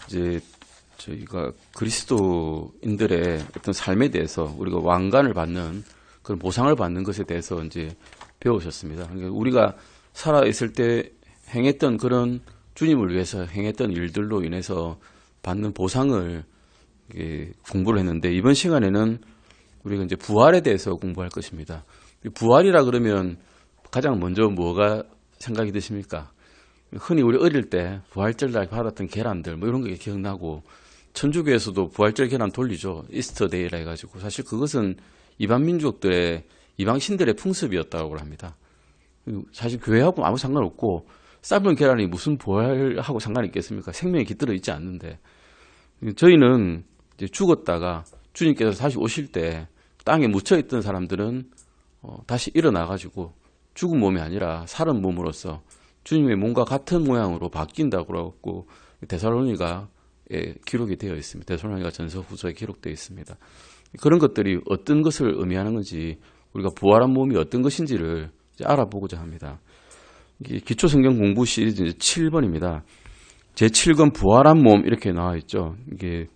이제 저희가 그리스도인들의 어떤 삶에 대해서 우리가 왕관을 받는 그런 보상을 받는 것에 대해서 이제 배우셨습니다. 그러니까 우리가 살아있을 때 행했던 그런 주님을 위해서 행했던 일들로 인해서 받는 보상을 공부를 했는데, 이번 시간에는 우리가 이제 부활에 대해서 공부할 것입니다. 부활이라 그러면 가장 먼저 뭐가 생각이 드십니까? 흔히 우리 어릴 때 부활절 날 받았던 계란들 뭐 이런 게 기억나고, 천주교에서도 부활절 계란 돌리죠. 이스터데이라 해가지고. 사실 그것은 이방 민족들의, 이방 신들의 풍습이었다고 합니다. 사실 교회하고 아무 상관없고, 삶은 계란이 무슨 부활하고 상관이 있겠습니까? 생명이 깃들어 있지 않는데. 저희는 이제 죽었다가 주님께서 다시 오실 때 땅에 묻혀있던 사람들은 다시 일어나가지고 죽은 몸이 아니라 살은 몸으로서 주님의 몸과 같은 모양으로 바뀐다고 하고 데살로니가에 기록이 되어 있습니다. 데살로니가 전서 후서에 기록되어 있습니다. 그런 것들이 어떤 것을 의미하는 건지, 우리가 부활한 몸이 어떤 것인지를 이제 알아보고자 합니다. 기초 성경 공부 시리즈 7번입니다. 제7권 부활한 몸 이렇게 나와 있죠. 이게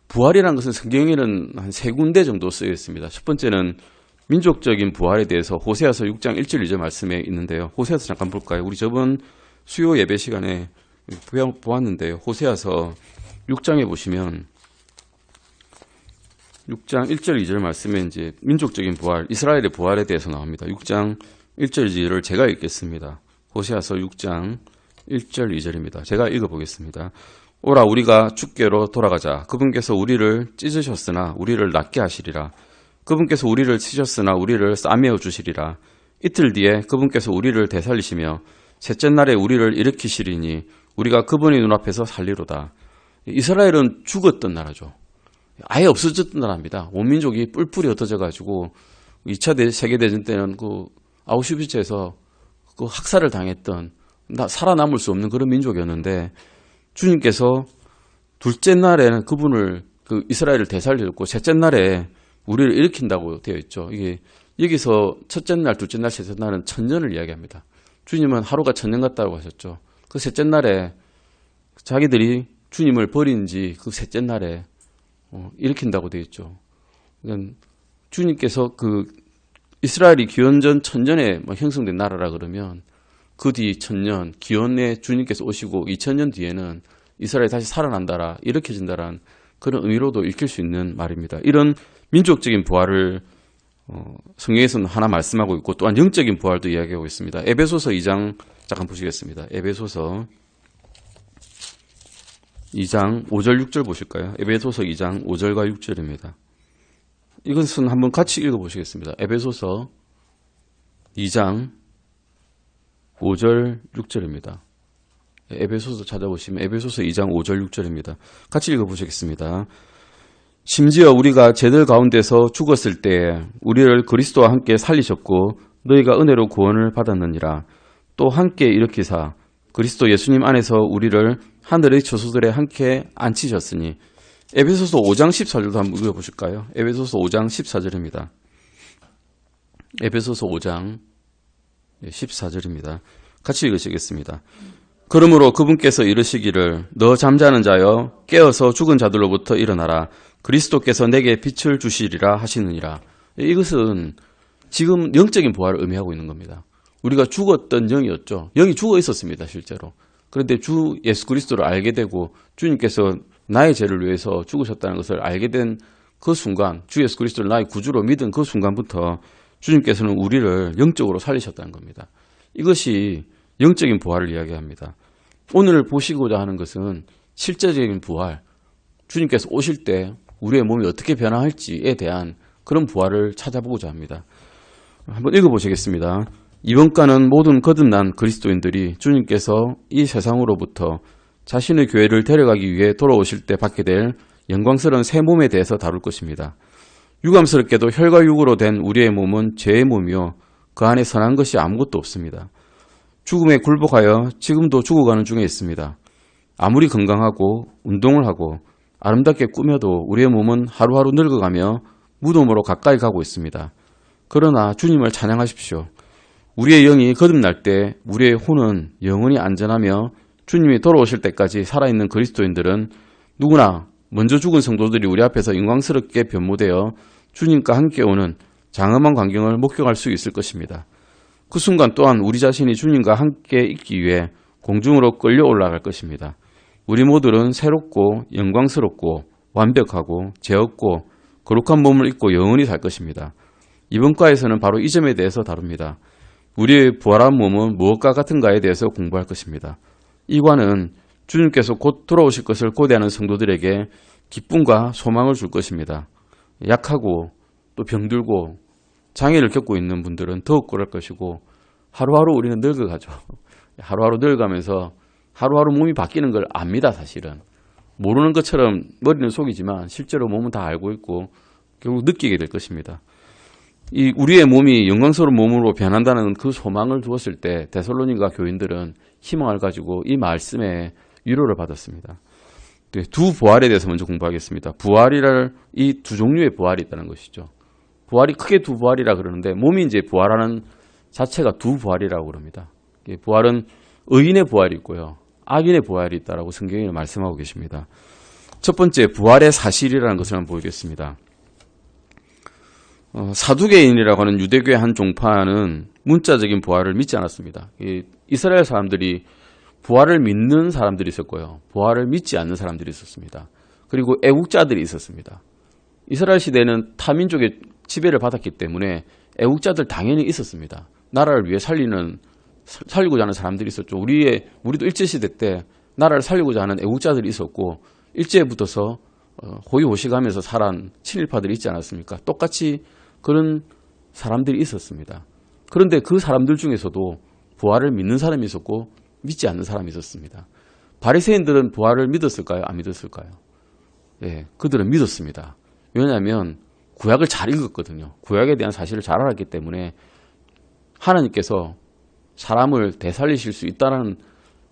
부활이라는 것은 성경에는 한 3군데 정도 쓰여 있습니다. 첫 번째는 민족적인 부활에 대해서 호세아서 6장 1절 2절 말씀에 있는데요. 호세아서 잠깐 볼까요? 우리 저번 수요 예배 시간에 보았는데요. 호세아서 6장에 보시면 6장 1절 2절 말씀에 이제 민족적인 부활, 이스라엘의 부활에 대해서 나옵니다. 6장 1절 2절을 제가 읽겠습니다. 호세아서 6장 1절 2절입니다. 제가 읽어보겠습니다. 오라 우리가 주께로 돌아가자. 그분께서 우리를 찢으셨으나 우리를 낫게 하시리라. 그분께서 우리를 치셨으나 우리를 싸매어 주시리라. 이틀 뒤에 그분께서 우리를 되살리시며 셋째 날에 우리를 일으키시리니 우리가 그분의 눈앞에서 살리로다. 이스라엘은 죽었던 나라죠. 아예 없어졌던 나라입니다. 온 민족이 뿔뿔이 흩어져가지고 2차 세계대전 때는 그 아우슈비츠에서 그 학살을 당했던, 살아남을 수 없는 그런 민족이었는데, 주님께서 둘째 날에는 그분을, 이스라엘을 되살렸고, 셋째 날에 우리를 일으킨다고 되어 있죠. 이게 여기서 첫째 날, 둘째 날, 셋째 날은 천년을 이야기합니다. 주님은 하루가 천년 같다고 하셨죠. 그 셋째 날에 자기들이 주님을 버린 지 그 셋째 날에 일으킨다고 되어 있죠. 그러니까 주님께서 이스라엘이 기원전 1000년에 형성된 나라라 그러면 그 뒤 1000년, 기원에 주님께서 오시고 2000년 뒤에는 이스라엘이 다시 살아난다라, 일으켜진다라는 그런 의미로도 읽힐 수 있는 말입니다. 이런 민족적인 부활을 성경에서는 하나 말씀하고 있고, 또한 영적인 부활도 이야기하고 있습니다. 에베소서 2장 잠깐 보시겠습니다. 에베소서 2장 5절 6절 보실까요? 에베소서 2장 5절과 6절입니다. 이것은 한번 같이 읽어보시겠습니다. 에베소서 2장 5절 6절입니다. 에베소서 찾아보시면 에베소서 2장 5절 6절입니다. 같이 읽어보시겠습니다. 심지어 우리가 쟤들 가운데서 죽었을 때 우리를 그리스도와 함께 살리셨고 너희가 은혜로 구원을 받았느니라. 또 함께 일으키사 그리스도 예수님 안에서 우리를 하늘의 처소들에 함께 앉히셨으니. 에베소서 5장 14절도 한번 읽어보실까요? 에베소서 5장 14절입니다. 에베소서 5장 14절입니다. 같이 읽으시겠습니다. 그러므로 그분께서 이르시기를 너 잠자는 자여 깨어서 죽은 자들로부터 일어나라. 그리스도께서 내게 빛을 주시리라 하시느니라. 이것은 지금 영적인 부활을 의미하고 있는 겁니다. 우리가 죽었던 영이었죠. 영이 죽어 있었습니다, 실제로. 그런데 주 예수 그리스도를 알게 되고 주님께서 나의 죄를 위해서 죽으셨다는 것을 알게 된 그 순간, 주 예수 그리스도를 나의 구주로 믿은 그 순간부터 주님께서는 우리를 영적으로 살리셨다는 겁니다. 이것이 영적인 부활을 이야기합니다. 오늘 보시고자 하는 것은 실제적인 부활, 주님께서 오실 때 우리의 몸이 어떻게 변화할지에 대한 그런 부활을 찾아보고자 합니다. 한번 읽어보시겠습니다. 이번 과는 모든 거듭난 그리스도인들이 주님께서 이 세상으로부터 자신의 교회를 데려가기 위해 돌아오실 때 받게 될 영광스러운 새 몸에 대해서 다룰 것입니다. 유감스럽게도 혈과 육으로 된 우리의 몸은 죄의 몸이요 그 안에 선한 것이 아무것도 없습니다. 죽음에 굴복하여 지금도 죽어가는 중에 있습니다. 아무리 건강하고 운동을 하고 아름답게 꾸며도 우리의 몸은 하루하루 늙어가며 무덤으로 가까이 가고 있습니다. 그러나 주님을 찬양하십시오. 우리의 영이 거듭날 때 우리의 혼은 영원히 안전하며 주님이 돌아오실 때까지 살아있는 그리스도인들은 누구나 먼저 죽은 성도들이 우리 앞에서 영광스럽게 변모되어 주님과 함께 오는 장엄한 광경을 목격할 수 있을 것입니다. 그 순간 또한 우리 자신이 주님과 함께 있기 위해 공중으로 끌려 올라갈 것입니다. 우리 모두는 새롭고 영광스럽고 완벽하고 죄 없고 거룩한 몸을 입고 영원히 살 것입니다. 이번 과에서는 바로 이 점에 대해서 다룹니다. 우리의 부활한 몸은 무엇과 같은가에 대해서 공부할 것입니다. 이 과는 주님께서 곧 돌아오실 것을 고대하는 성도들에게 기쁨과 소망을 줄 것입니다. 약하고 또 병들고 장애를 겪고 있는 분들은 더욱 그럴 것이고 하루하루 우리는 늙어가죠. 하루하루 늙어가면서 하루하루 몸이 바뀌는 걸 압니다. 사실은. 모르는 것처럼 머리는 속이지만 실제로 몸은 다 알고 있고 결국 느끼게 될 것입니다. 이 우리의 몸이 영광스러운 몸으로 변한다는 그 소망을 두었을 때 데살로니가 교인들은 희망을 가지고 이 말씀에 위로를 받았습니다. 두 부활에 대해서 먼저 공부하겠습니다. 부활이랄 이 두 종류의 부활이 있다는 것이죠. 부활이 크게 두 부활이라 그러는데 몸이 이제 부활하는 자체가 두 부활이라고 그럽니다. 부활은 의인의 부활이 있고요. 악인의 부활이 있다라고 성경에 말씀하고 계십니다. 첫 번째 부활의 사실이라는 것을 한번 보겠습니다. 사두개인이라고 하는 유대교의 한 종파는 문자적인 부활을 믿지 않았습니다. 이스라엘 사람들이 부활을 믿는 사람들이 있었고요. 부활을 믿지 않는 사람들이 있었습니다. 그리고 애국자들이 있었습니다. 이스라엘 시대는 타민족의 지배를 받았기 때문에 애국자들 당연히 있었습니다. 나라를 위해 살리고자 하는 사람들이 있었죠. 우리도 일제시대 때 나라를 살리고자 하는 애국자들이 있었고 일제에 붙어서 호위호식하면서 살아난 친일파들이 있지 않았습니까? 똑같이 그런 사람들이 있었습니다. 그런데 그 사람들 중에서도 부활을 믿는 사람이 있었고 믿지 않는 사람이 있었습니다. 바리새인들은 부활을 믿었을까요? 안 믿었을까요? 예, 그들은 믿었습니다. 왜냐하면 구약을 잘 읽었거든요. 구약에 대한 사실을 잘 알았기 때문에 하나님께서 사람을 되살리실 수 있다는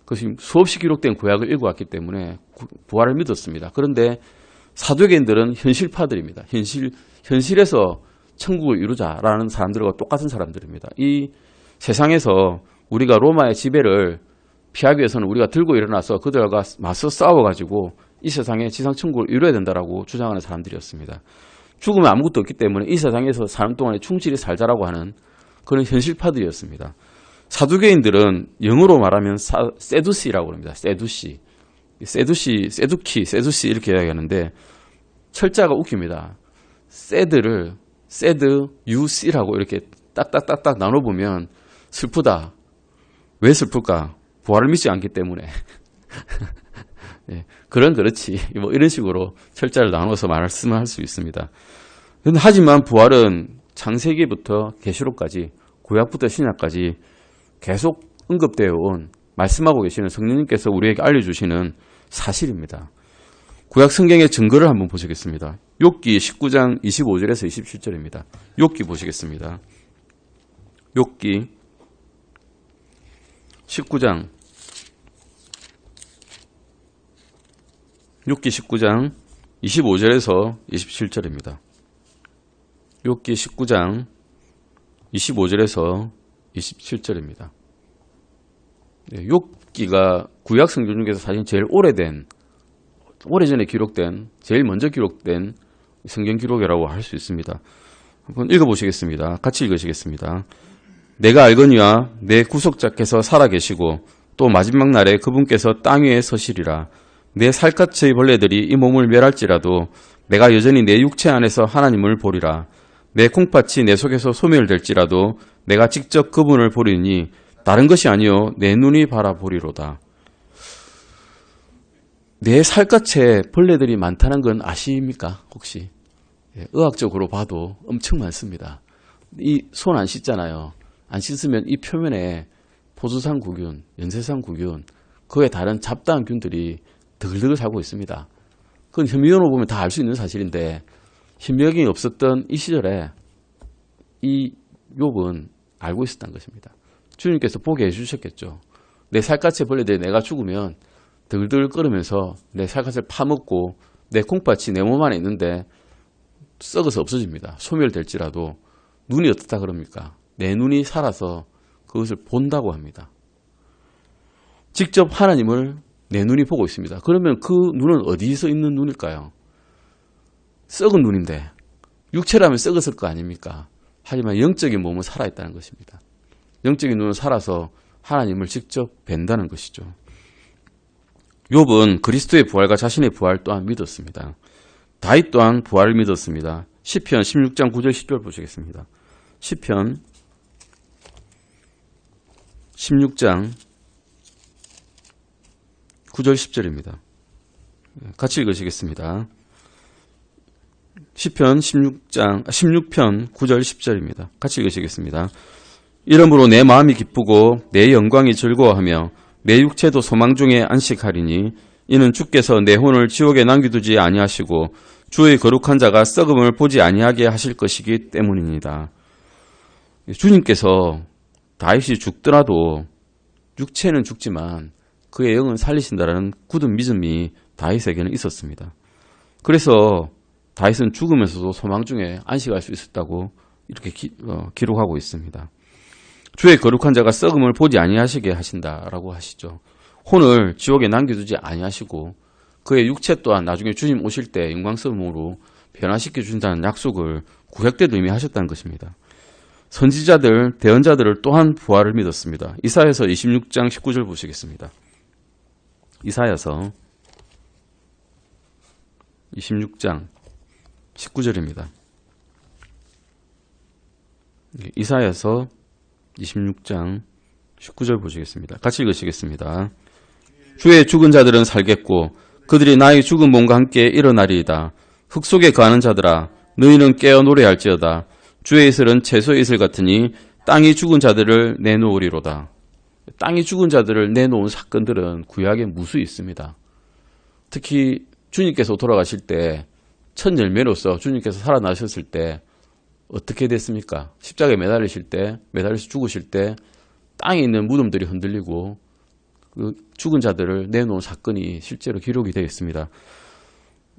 것이 수없이 기록된 구약을 읽어왔기 때문에 부활을 믿었습니다. 그런데 사두개인들은 현실파들입니다. 현실에서 천국을 이루자라는 사람들과 똑같은 사람들입니다. 이 세상에서 우리가 로마의 지배를 피하기 위해서는 우리가 들고 일어나서 그들과 맞서 싸워가지고 이 세상에 지상 천국을 이루어야 된다라고 주장하는 사람들이었습니다. 죽으면 아무것도 없기 때문에 이 세상에서 사는 동안에 충실히 살자라고 하는 그런 현실파들이었습니다. 사두개인들은 영어로 말하면 세두시라고 합니다. 세두시 이렇게 이야기하는데 철자가 웃깁니다. 세드를 세드 유시라고 이렇게 딱딱딱딱 나눠보면 슬프다. 왜 슬플까? 부활을 믿지 않기 때문에. 예, 그렇지. 뭐 이런 식으로 철자를 나눠서 말씀을 할 수 있습니다. 하지만 부활은 창세기부터 계시록까지 구약부터 신약까지 계속 언급되어 온 말씀하고 계시는 성령님께서 우리에게 알려주시는 사실입니다. 구약 성경의 증거를 한번 보시겠습니다. 욥기 19장 25절에서 27절입니다. 욥기 보시겠습니다. 욥기 19장 25절에서 27절입니다. 욥기 19장 25절에서 27절입니다. 욥기가 구약 성경 중에서 사실 제일 오래전에 기록된, 제일 먼저 기록된 성경 기록이라고 할 수 있습니다. 한번 읽어보시겠습니다. 같이 읽으시겠습니다. 내가 알거니와 내 구속자께서 살아계시고 또 마지막 날에 그분께서 땅 위에 서시리라. 내 살갗의 벌레들이 이 몸을 멸할지라도 내가 여전히 내 육체 안에서 하나님을 보리라. 내 콩팥이 내 속에서 소멸될지라도 내가 직접 그분을 보리니 다른 것이 아니요 내 눈이 바라보리로다. 내 살갗에 벌레들이 많다는 건 아십니까? 혹시? 의학적으로 봐도 엄청 많습니다. 이 손 안 씻잖아요. 안 씻으면 이 표면에 포수상 구균, 연쇄상 구균, 그에 다른 잡다한 균들이 드글드글 살고 있습니다. 그건 현미경으로 보면 다 알 수 있는 사실인데 현미경이 없었던 이 시절에 이 욥은 알고 있었던 것입니다. 주님께서 보게 해주셨겠죠. 내 살갗의 벌레들이 내가 죽으면 드글드글 끓으면서 내 살갗을 파먹고 내 콩팥이 내 몸 안에 있는데 썩어서 없어집니다. 소멸될지라도 눈이 어떻다 그럽니까? 내 눈이 살아서 그것을 본다고 합니다. 직접 하나님을 내 눈이 보고 있습니다. 그러면 그 눈은 어디서 있는 눈일까요? 썩은 눈인데 육체라면 썩었을 거 아닙니까? 하지만 영적인 몸은 살아있다는 것입니다. 영적인 눈은 살아서 하나님을 직접 뵌다는 것이죠. 욥은 그리스도의 부활과 자신의 부활 또한 믿었습니다. 다윗 또한 부활을 믿었습니다. 시편 16장 9절 10절 보시겠습니다. 시편 16장 9절 10절입니다. 같이 읽으시겠습니다. 시편 16편 9절 10절입니다. 같이 읽으시겠습니다. 이러므로 내 마음이 기쁘고 내 영광이 즐거워하며 내 육체도 소망 중에 안식하리니 이는 주께서 내 혼을 지옥에 남겨두지 아니하시고 주의 거룩한 자가 썩음을 보지 아니하게 하실 것이기 때문입니다. 주님께서 다윗이 죽더라도 육체는 죽지만 그의 영은 살리신다라는 굳은 믿음이 다윗에게는 있었습니다. 그래서 다윗은 죽으면서도 소망 중에 안식할 수 있었다고 이렇게 기록하고 있습니다. 주의 거룩한 자가 썩음을 보지 아니하시게 하신다라고 하시죠. 혼을 지옥에 남겨두지 아니하시고 그의 육체 또한 나중에 주님 오실 때 영광스러움으로 변화시켜 준다는 약속을 구약 때도 이미 하셨다는 것입니다. 선지자들, 대언자들을 또한 부활을 믿었습니다. 이사야서 26장 19절 보시겠습니다. 이사야서 26장 19절입니다. 이사야서 26장 19절 보시겠습니다. 같이 읽으시겠습니다. 주의 죽은 자들은 살겠고 그들이 나의 죽은 몸과 함께 일어나리이다. 흙 속에 거하는 자들아 너희는 깨어 노래할지어다. 주의 이슬은 채소의 이슬 같으니 땅이 죽은 자들을 내놓으리로다. 땅이 죽은 자들을 내놓은 사건들은 구약에 무수 있습니다. 특히 주님께서 돌아가실 때 첫 열매로서 주님께서 살아나셨을 때 어떻게 됐습니까? 십자가에 매달려서 죽으실 때 땅에 있는 무덤들이 흔들리고 그 죽은 자들을 내놓은 사건이 실제로 기록이 되어 있습니다.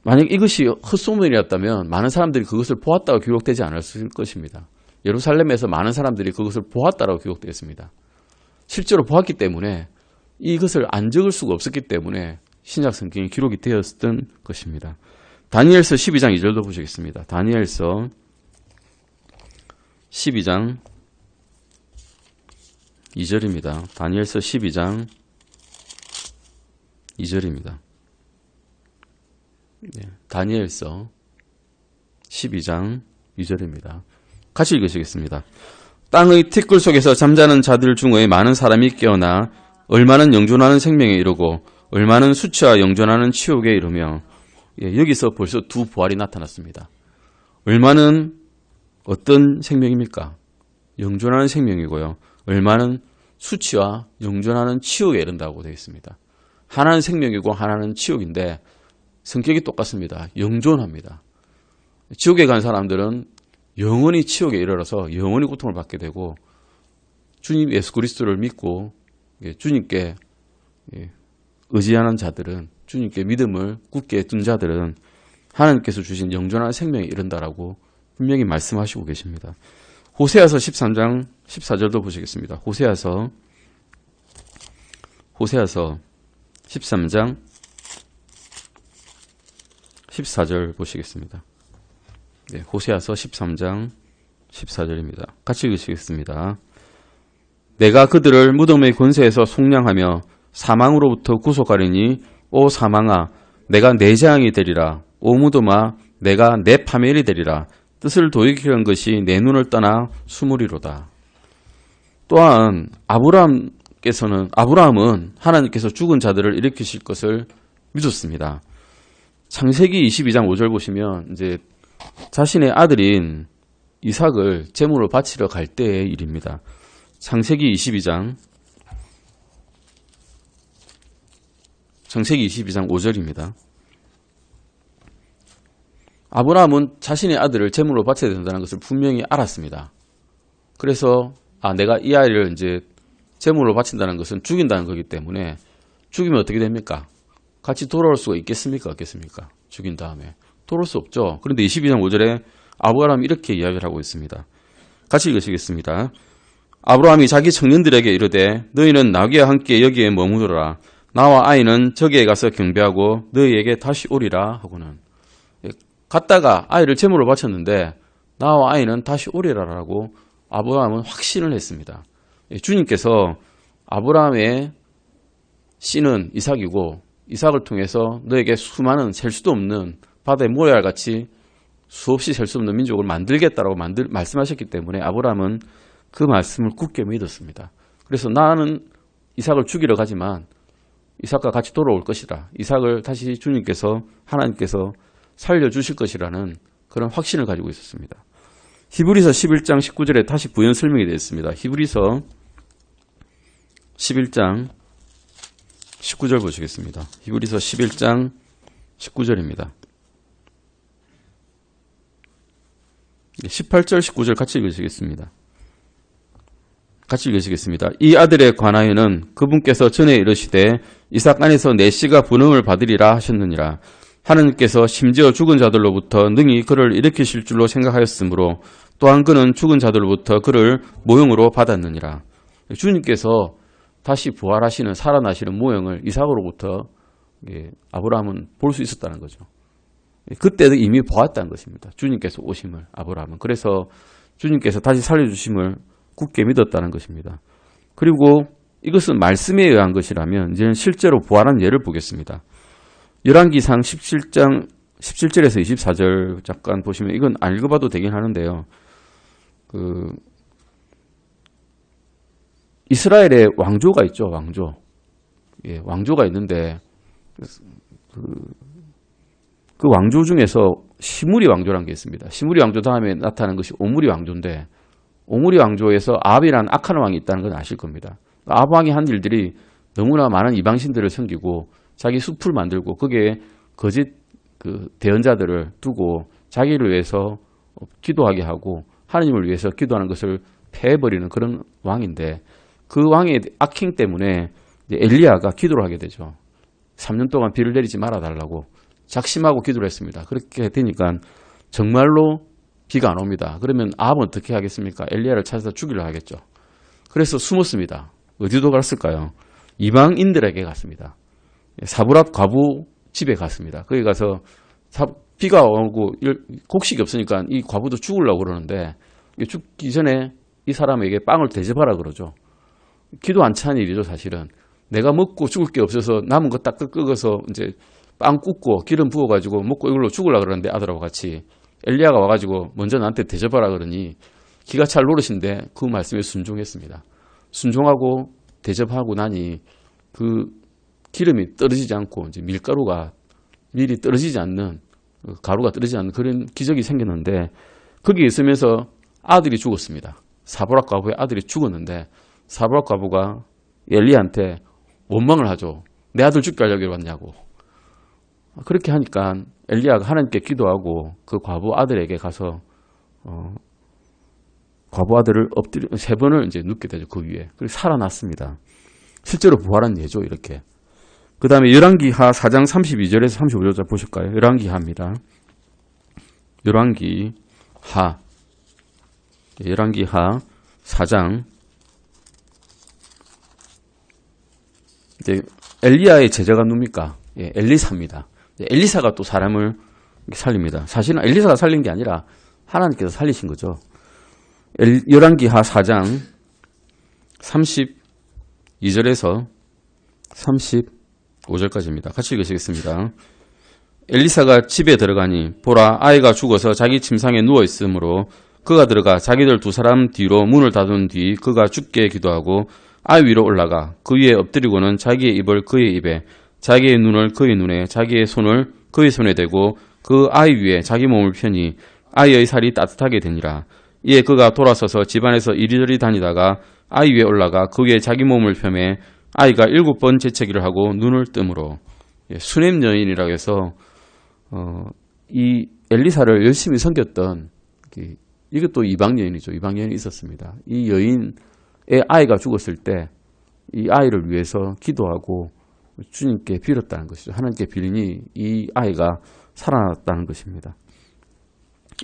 만약 이것이 헛소문이었다면 많은 사람들이 그것을 보았다고 기록되지 않았을 것입니다. 예루살렘에서 많은 사람들이 그것을 보았다고 기록되었습니다. 실제로 보았기 때문에 이것을 안 적을 수가 없었기 때문에 신약 성경이 기록이 되었던 것입니다. 다니엘서 12장 2절도 보시겠습니다. 다니엘서 12장 2절입니다. 다니엘서 12장 2절입니다. 다니엘서 12장 2절입니다. 같이 읽으시겠습니다. 땅의 티끌 속에서 잠자는 자들 중에 많은 사람이 깨어나 얼마는 영존하는 생명에 이르고 얼마는 수치와 영존하는 치욕에 이르며 여기서 벌써 두 부활이 나타났습니다. 얼마는 어떤 생명입니까? 영존하는 생명이고요. 얼마는 수치와 영존하는 치욕에 이른다고 되어 있습니다. 하나는 생명이고 하나는 치욕인데 성격이 똑같습니다. 영존합니다. 지옥에 간 사람들은 영원히 치욕에 이르러서 영원히 고통을 받게 되고 주님 예수 그리스도를 믿고 주님께 의지하는 자들은 주님께 믿음을 굳게 둔 자들은 하나님께서 주신 영존한 생명에 이른다라고 분명히 말씀하시고 계십니다. 호세아서 13장 14절도 보시겠습니다. 호세아서 13장 14절 보시겠습니다. 호세아서 13장 14절입니다. 같이 읽으시겠습니다. 내가 그들을 무덤의 권세에서 속량하며 사망으로부터 구속하리니 오 사망아 내가 내 재앙이 되리라. 오 무덤아 내가 내 파멸이 되리라. 뜻을 돌이키는 것이 내 눈을 떠나 숨으리로다. 또한 아브라함은 하나님께서 죽은 자들을 일으키실 것을 믿었습니다. 창세기 22장 5절 보시면 이제 자신의 아들인 이삭을 제물로 바치러 갈 때의 일입니다. 창세기 22장 5절입니다. 아브라함은 자신의 아들을 제물로 바쳐야 된다는 것을 분명히 알았습니다. 그래서 내가 이 아이를 이제 제물로 바친다는 것은 죽인다는 거기 때문에 죽이면 어떻게 됩니까? 같이 돌아올 수가 있겠습니까? 없겠습니까? 죽인 다음에 돌아올 수 없죠. 그런데 22장 5절에 아브라함이 이렇게 이야기를 하고 있습니다. 같이 읽으시겠습니다. 아브라함이 자기 청년들에게 이르되 너희는 나귀와 함께 여기에 머무르라. 나와 아이는 저기에 가서 경배하고 너희에게 다시 오리라 하고는 갔다가 아이를 제물로 바쳤는데 나와 아이는 다시 오리라라고 아브라함은 확신을 했습니다. 주님께서 아브라함의 씨는 이삭이고 이삭을 통해서 너에게 수많은 셀 수도 없는 바다의 모래알같이 수없이 셀 수 없는 민족을 만들겠다라고 말씀하셨기 때문에 아브라함은 그 말씀을 굳게 믿었습니다. 그래서 나는 이삭을 죽이러 가지만 이삭과 같이 돌아올 것이라. 이삭을 다시 주님께서 하나님께서 살려주실 것이라는 그런 확신을 가지고 있었습니다. 히브리서 11장 19절에 다시 부연 설명이 되어 있습니다. 히브리서 11장 19절 보시겠습니다. 히브리서 11장 19절입니다. 18절 19절 같이 읽으시겠습니다. 같이 읽으시겠습니다. 이 아들에 관하여는 그분께서 전에 이르시되 이삭 안에서 내 씨가 분음을 받으리라 하셨느니라. 하나님께서 심지어 죽은 자들로부터 능히 그를 일으키실 줄로 생각하였으므로 또한 그는 죽은 자들로부터 그를 모형으로 받았느니라. 주님께서 다시 부활하시는 살아나시는 모형을 이삭으로부터 아브라함은 볼 수 있었다는 거죠. 그때도 이미 보았다는 것입니다. 주님께서 오심을 아브라함은. 그래서 주님께서 다시 살려주심을 굳게 믿었다는 것입니다. 그리고 이것은 말씀에 의한 것이라면 이제는 실제로 부활한 예를 보겠습니다. 열왕기상 17장 17절에서 24절 잠깐 보시면 이건 안 읽어봐도 되긴 하는데요. 이스라엘에 왕조가 있죠. 왕조. 예, 왕조가 있는데 그 왕조 중에서 시므리 왕조라는 게 있습니다. 시므리 왕조 다음에 나타나는 것이 오므리 왕조인데 오므리 왕조에서 아합이라는 악한 왕이 있다는 건 아실 겁니다. 아합 왕이 한 일들이 너무나 많은 이방신들을 섬기고 자기 숲을 만들고 거기에 거짓 대언자들을 두고 자기를 위해서 기도하게 하고 하나님을 위해서 기도하는 것을 패해버리는 그런 왕인데 그 왕의 악행 때문에 엘리야가 기도를 하게 되죠. 3년 동안 비를 내리지 말아달라고 작심하고 기도를 했습니다. 그렇게 되니까 정말로 비가 안 옵니다. 그러면 아합은 어떻게 하겠습니까? 엘리야를 찾아서 죽이려 하겠죠. 그래서 숨었습니다. 어디로 갔을까요? 이방인들에게 갔습니다. 사브랏 과부 집에 갔습니다. 거기 가서 비가 오고 곡식이 없으니까 이 과부도 죽으려고 그러는데 죽기 전에 이 사람에게 빵을 대접하라 그러죠. 기도 안 차는 일이죠, 사실은. 내가 먹고 죽을 게 없어서 남은 거 딱 끄어서 이제 빵 굽고 기름 부어가지고 먹고 이걸로 죽으려고 그러는데 아들하고 같이 엘리야가 와가지고 먼저 나한테 대접하라 그러니 기가 찰 노릇인데 그 말씀에 순종했습니다. 순종하고 대접하고 나니 그 기름이 떨어지지 않고 이제 밀가루가 밀이 떨어지지 않는 가루가 떨어지지 않는 그런 기적이 생겼는데 거기에 있으면서 아들이 죽었습니다. 사브랏 과부의 아들이 죽었는데 사브랏 과부가 엘리야한테 원망을 하죠. 내 아들 죽게 하려고 왔냐고. 그렇게 하니까 엘리야가 하나님께 기도하고 그 과부 아들에게 가서 과부 아들을 엎드려 3번을 이제 눕게 되죠. 그 위에. 그리고 살아났습니다. 실제로 부활한 예죠. 이렇게. 그 다음에 열왕기하 4장 32절에서 35절 보실까요? 열왕기하입니다. 열왕기하 4장 이제 엘리야의 제자가 누굽니까? 예, 엘리사입니다. 엘리사가 또 사람을 살립니다. 사실은 엘리사가 살린 게 아니라 하나님께서 살리신 거죠. 열왕기하 4장 32절에서 35절까지입니다. 같이 읽으시겠습니다. 엘리사가 집에 들어가니 보라 아이가 죽어서 자기 침상에 누워 있으므로 그가 들어가 자기들 2사람 뒤로 문을 닫은 뒤 그가 죽게 기도하고 아이 위로 올라가 그 위에 엎드리고는 자기의 입을 그의 입에 자기의 눈을 그의 눈에 자기의 손을 그의 손에 대고 그 아이 위에 자기 몸을 펴니 아이의 살이 따뜻하게 되니라. 이에 그가 돌아서서 집안에서 이리저리 다니다가 아이 위에 올라가 그 위에 자기 몸을 펴매 아이가 7번 재채기를 하고 눈을 뜨므로 수넴 여인이라고 해서 이 엘리사를 열심히 섬겼던 이것도 이방 여인이죠. 이방 여인이 있었습니다. 이 여인의 아이가 죽었을 때 이 아이를 위해서 기도하고 주님께 빌었다는 것이죠. 하나님께 빌니 이 아이가 살아났다는 것입니다.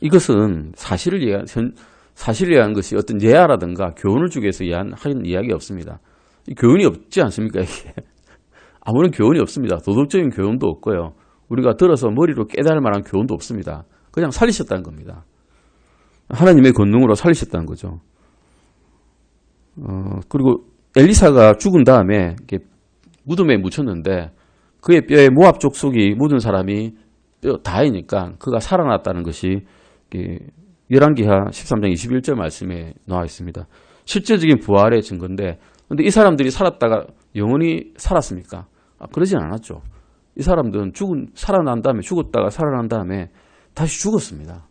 이것은 사실을 사실이라는 것이 어떤 예화라든가 교훈을 주기 위해서 하는 이야기 없습니다. 교훈이 없지 않습니까? 이게 아무런 교훈이 없습니다. 도덕적인 교훈도 없고요. 우리가 들어서 머리로 깨달을 만한 교훈도 없습니다. 그냥 살리셨다는 겁니다. 하나님의 권능으로 살리셨다는 거죠. 그리고 엘리사가 죽은 다음에 이렇게 무덤에 묻혔는데 그의 뼈에 모압 족속이 묻은 사람이 뼈 다이니까 그가 살아났다는 것이 열왕기하 13장 21절 말씀에 나와 있습니다. 실제적인 부활의 증거인데, 근데 이 사람들이 살았다가 영원히 살았습니까? 그러진 않았죠. 이 사람들은 살아난 다음에 죽었다가 살아난 다음에 다시 죽었습니다.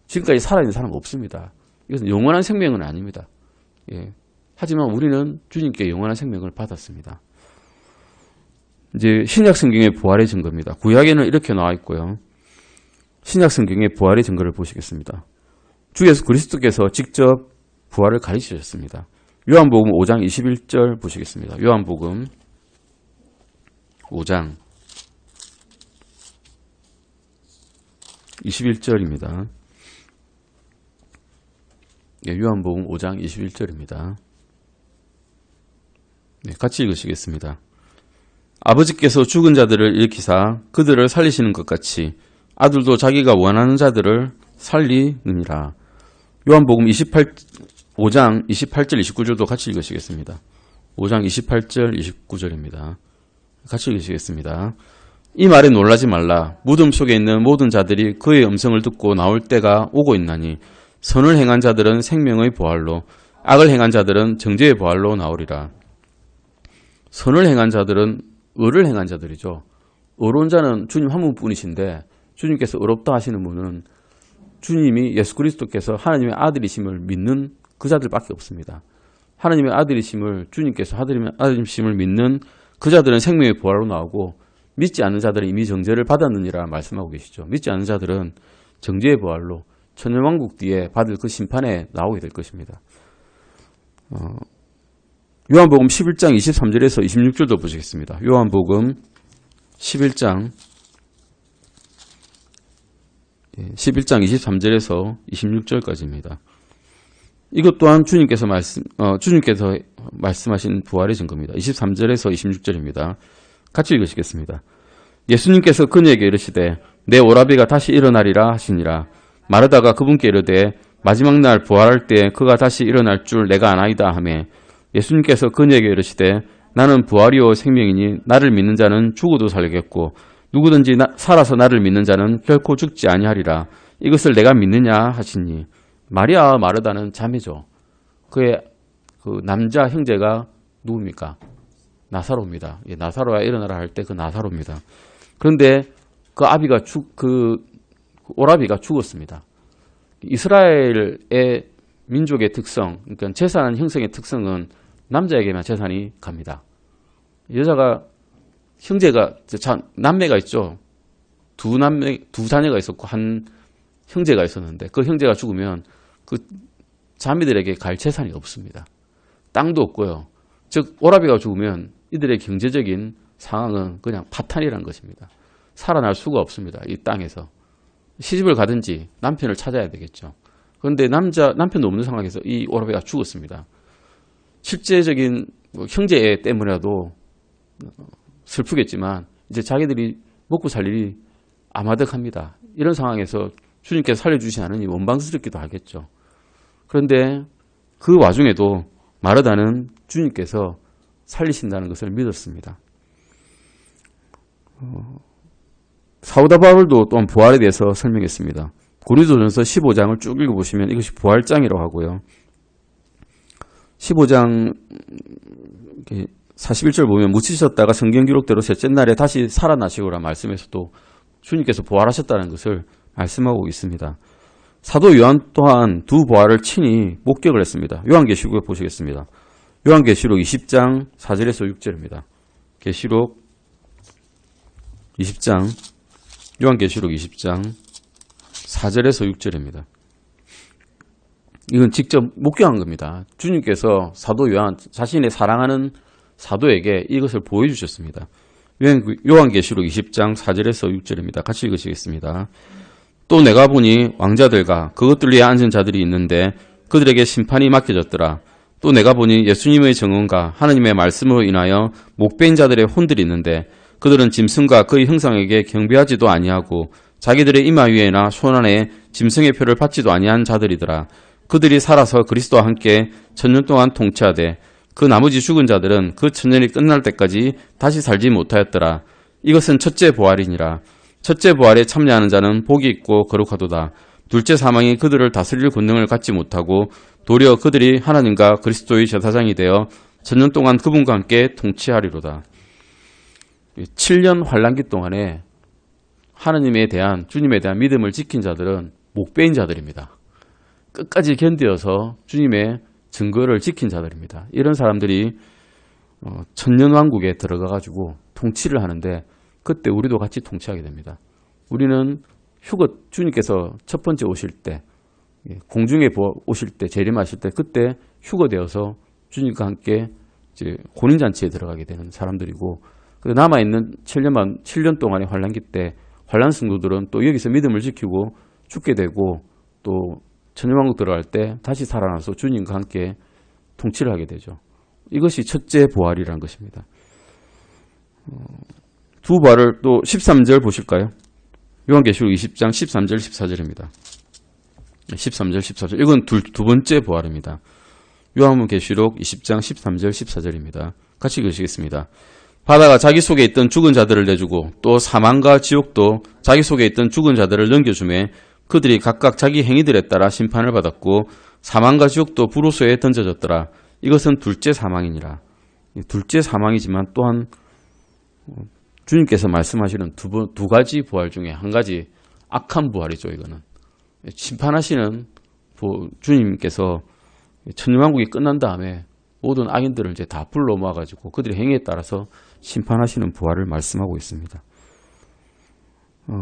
지금까지 살아있는 사람 없습니다. 이것은 영원한 생명은 아닙니다. 예. 하지만 우리는 주님께 영원한 생명을 받았습니다. 이제 신약 성경의 부활의 증거입니다. 구약에는 이렇게 나와 있고요. 신약 성경의 부활의 증거를 보시겠습니다. 주 예수 그리스도께서 직접 부활을 가르치셨습니다. 요한복음 5장 21절 보시겠습니다. 요한복음 5장 21절입니다. 네, 요한복음 5장 21절입니다. 네, 같이 읽으시겠습니다. 아버지께서 죽은 자들을 일으키사 그들을 살리시는 것 같이 아들도 자기가 원하는 자들을 살리느니라. 요한복음 5장 28절 29절도 같이 읽으시겠습니다. 5장 28절 29절입니다. 같이 읽으시겠습니다. 이 말에 놀라지 말라. 무덤 속에 있는 모든 자들이 그의 음성을 듣고 나올 때가 오고 있나니 선을 행한 자들은 생명의 부활로, 악을 행한 자들은 정죄의 부활로 나오리라. 선을 행한 자들은 의를 행한 자들이죠. 의로운 자는 주님 한 분뿐이신데 주님께서 의롭다 하시는 분은 주님이 예수 그리스도께서 하나님의 아들이심을 믿는 그 자들밖에 없습니다. 하나님의 아들이심을 주님께서 하나님의 아들이심을 믿는 그 자들은 생명의 부활로 나오고 믿지 않는 자들은 이미 정죄를 받았느니라 말씀하고 계시죠. 믿지 않는 자들은 정죄의 부활로 천년왕국 뒤에 받을 그 심판에 나오게 될 것입니다. 요한복음 11장 23절에서 26절도 보시겠습니다. 요한복음 11장 23절에서 26절까지입니다. 이것 또한 주님께서 말씀하신 부활의 증거입니다. 23절에서 26절입니다. 같이 읽으시겠습니다. 예수님께서 그녀에게 이르시되 내 오라비가 다시 일어나리라 하시니라. 마르다가 그분께 이르되 마지막 날 부활할 때 그가 다시 일어날 줄 내가 아나이다 하매 예수님께서 그녀에게 이르시되 나는 부활이요 생명이니 나를 믿는 자는 죽어도 살겠고 누구든지 살아서 나를 믿는 자는 결코 죽지 아니하리라. 이것을 내가 믿느냐 하시니 마리아와 마르다는 자매죠. 그의 그 남자 형제가 누굽니까? 나사로입니다. 나사로야 일어나라 할 때 그 나사로입니다. 그런데 그 오라비가 죽었습니다. 이스라엘의 민족의 특성, 그러니까 재산 형성의 특성은 남자에게만 재산이 갑니다. 남매가 있죠. 두 자녀가 있었고 한 형제가 있었는데 그 형제가 죽으면 그 자매들에게 갈 재산이 없습니다. 땅도 없고요. 즉 오라비가 죽으면 이들의 경제적인 상황은 그냥 파탄이라는 것입니다. 살아날 수가 없습니다. 이 땅에서. 시집을 가든지 남편을 찾아야 되겠죠. 그런데 남편도 없는 상황에서 이 오라비가 죽었습니다. 실제적인 형제 때문에라도 슬프겠지만 이제 자기들이 먹고 살 일이 아마득합니다. 이런 상황에서 주님께서 살려주지 않으니 원망스럽기도 하겠죠. 그런데 그 와중에도 마르다는 주님께서 살리신다는 것을 믿었습니다. 사도 바울도 또한 부활에 대해서 설명했습니다. 고린도전서 15장을 쭉 읽어보시면 이것이 부활장이라고 하고요. 15장 41절 보면 묻히셨다가 성경 기록대로 셋째 날에 다시 살아나시고라 말씀에서도 주님께서 부활하셨다는 것을 말씀하고 있습니다. 사도 요한 또한 두 부활을 친히 목격을 했습니다. 요한계시록에 보시겠습니다. 요한계시록 20장 4절에서 6절입니다. 요한계시록 20장 4절에서 6절입니다. 이건 직접 목격한 겁니다. 주님께서 사도 요한, 자신의 사랑하는 사도에게 이것을 보여주셨습니다. 요한계시록 20장 4절에서 6절입니다. 같이 읽으시겠습니다. 또 내가 보니 왕자들과 그것들 위에 앉은 자들이 있는데 그들에게 심판이 맡겨졌더라. 또 내가 보니 예수님의 증언과 하느님의 말씀으로 인하여 목배인 자들의 혼들이 있는데 그들은 짐승과 그의 형상에게 경배하지도 아니하고 자기들의 이마 위에나 손 안에 짐승의 표를 받지도 아니한 자들이더라. 그들이 살아서 그리스도와 함께 천년 동안 통치하되 그 나머지 죽은 자들은 그 천년이 끝날 때까지 다시 살지 못하였더라. 이것은 첫째 부활이니라. 첫째 부활에 참여하는 자는 복이 있고 거룩하도다. 둘째 사망이 그들을 다스릴 권능을 갖지 못하고 도리어 그들이 하나님과 그리스도의 제사장이 되어 천년 동안 그분과 함께 통치하리로다. 7년 환란기 동안에 하나님에 대한 주님에 대한 믿음을 지킨 자들은 목배인 자들입니다. 끝까지 견디어서 주님의 증거를 지킨 자들입니다. 이런 사람들이 천년왕국에 들어가가지고 통치를 하는데 그때 우리도 같이 통치하게 됩니다. 우리는 주님께서 첫 번째 오실 때, 공중에 오실 때, 재림하실 때 그때 휴거되어서 주님과 함께 이제 혼인잔치에 들어가게 되는 사람들이고 남아있는 7년 동안의 환란기 때 환란 성도들은 또 여기서 믿음을 지키고 죽게 되고 또 천년왕국 들어갈 때 다시 살아나서 주님과 함께 통치를 하게 되죠. 이것이 첫째 부활이라는 것입니다. 두 부활을 또 13절 보실까요? 요한계시록 20장 13절 14절입니다. 13절 14절 이건 두 번째 부활입니다. 요한계시록 20장 13절 14절입니다. 같이 읽으시겠습니다. 바다가 자기 속에 있던 죽은 자들을 내주고 또 사망과 지옥도 자기 속에 있던 죽은 자들을 넘겨주매 그들이 각각 자기 행위들에 따라 심판을 받았고 사망과 지옥도 불호소에 던져졌더라. 이것은 둘째 사망이니라. 둘째 사망이지만 또한 주님께서 말씀하시는 두 가지 부활 중에 한 가지 악한 부활이죠. 이거는 심판하시는 주님께서 천년왕국이 끝난 다음에 모든 악인들을 이제 다 불러 모아가지고 그들의 행위에 따라서 심판하시는 부활을 말씀하고 있습니다.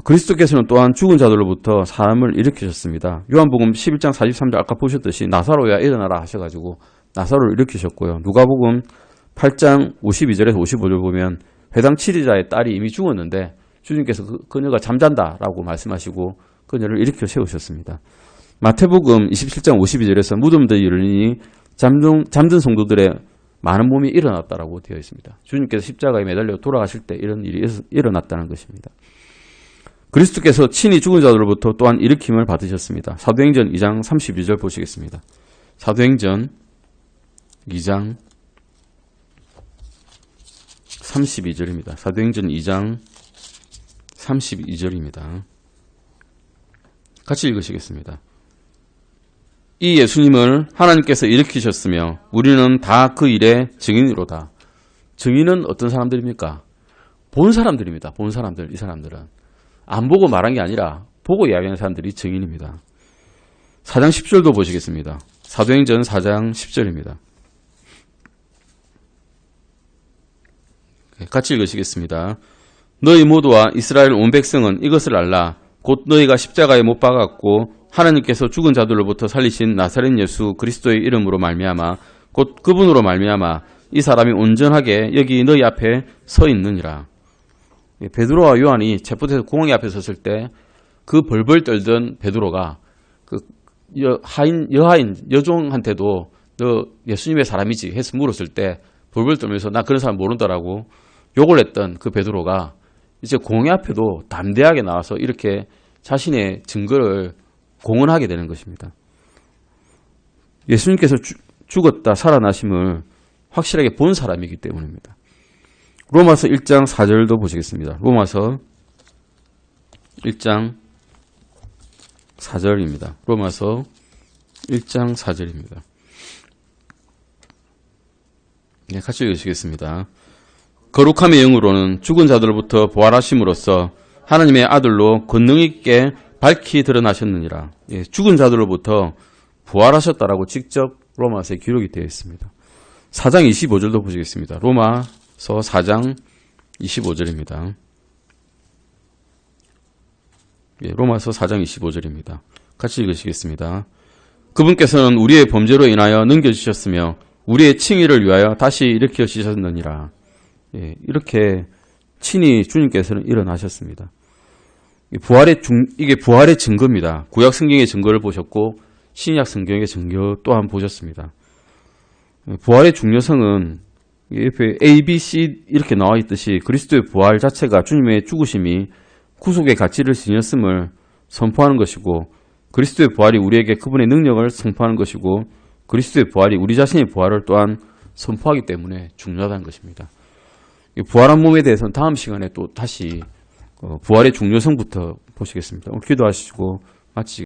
그리스도께서는 또한 죽은 자들로부터 사람을 일으키셨습니다. 요한복음 11장 43절 아까 보셨듯이 나사로야 일어나라 하셔가지고 나사로를 일으키셨고요. 누가복음 8장 52절에서 55절 보면 회당 7위자의 딸이 이미 죽었는데 주님께서 그녀가 잠잔다라고 말씀하시고 그녀를 일으켜 세우셨습니다. 마태복음 27장 52절에서 무덤들이 열리니 잠든 성도들의 많은 몸이 일어났다라고 되어 있습니다. 주님께서 십자가에 매달려 돌아가실 때 이런 일이 일어났다는 것입니다. 그리스도께서 친히 죽은 자들로부터 또한 일으킴을 받으셨습니다. 사도행전 2장 32절 보시겠습니다. 사도행전 2장 32절입니다. 사도행전 2장 32절입니다. 같이 읽으시겠습니다. 이 예수님을 하나님께서 일으키셨으며 우리는 다 그 일의 증인으로다. 증인은 어떤 사람들입니까? 본 사람들입니다. 본 사람들. 이 사람들은 안 보고 말한 게 아니라 보고 이야기하는 사람들이 증인입니다. 4장 10절도 보시겠습니다. 사도행전 4장 10절입니다. 같이 읽으시겠습니다. 너희 모두와 이스라엘 온 백성은 이것을 알라. 곧 너희가 십자가에 못 박았고 하나님께서 죽은 자들로부터 살리신 나사렛 예수 그리스도의 이름으로 말미암아 곧 그분으로 말미암아 이 사람이 온전하게 여기 너희 앞에 서 있느니라. 베드로와 요한이 체포돼서 공항에 앞에 섰을 때 그 벌벌 떨던 베드로가 그 여하인 여종한테도 너 예수님의 사람이지 해서 물었을 때 벌벌 떨면서 나 그런 사람 모른다라고 욕을 했던 그 베드로가 이제 공회 앞에도 담대하게 나와서 이렇게 자신의 증거를 공언하게 되는 것입니다. 예수님께서 죽었다 살아나심을 확실하게 본 사람이기 때문입니다. 로마서 1장 4절도 보시겠습니다. 로마서 1장 4절입니다. 로마서 1장 4절입니다. 네, 같이 읽으시겠습니다. 거룩함의 영으로는 죽은 자들로부터 부활하심으로써 하나님의 아들로 권능 있게 밝히 드러나셨느니라. 예, 죽은 자들로부터 부활하셨다라고 직접 로마서에 기록이 되어 있습니다. 4장 25절도 보시겠습니다. 로마서 4장 25절입니다. 예, 로마서 4장 25절입니다. 같이 읽으시겠습니다. 그분께서는 우리의 범죄로 인하여 넘겨주셨으며 우리의 칭의를 위하여 다시 일으켜 주셨느니라. 예, 이렇게 친히 주님께서는 일어나셨습니다. 이게 부활의 증거입니다. 구약 성경의 증거를 보셨고 신약 성경의 증거 또한 보셨습니다. 부활의 중요성은 옆에 A, B, C 이렇게 나와 있듯이 그리스도의 부활 자체가 주님의 죽으심이 구속의 가치를 지녔음을 선포하는 것이고, 그리스도의 부활이 우리에게 그분의 능력을 선포하는 것이고, 그리스도의 부활이 우리 자신의 부활을 또한 선포하기 때문에 중요하다는 것입니다. 부활한 몸에 대해서는 다음 시간에 또 다시 부활의 중요성부터 보시겠습니다. 오늘 기도하시고 마치겠습니다.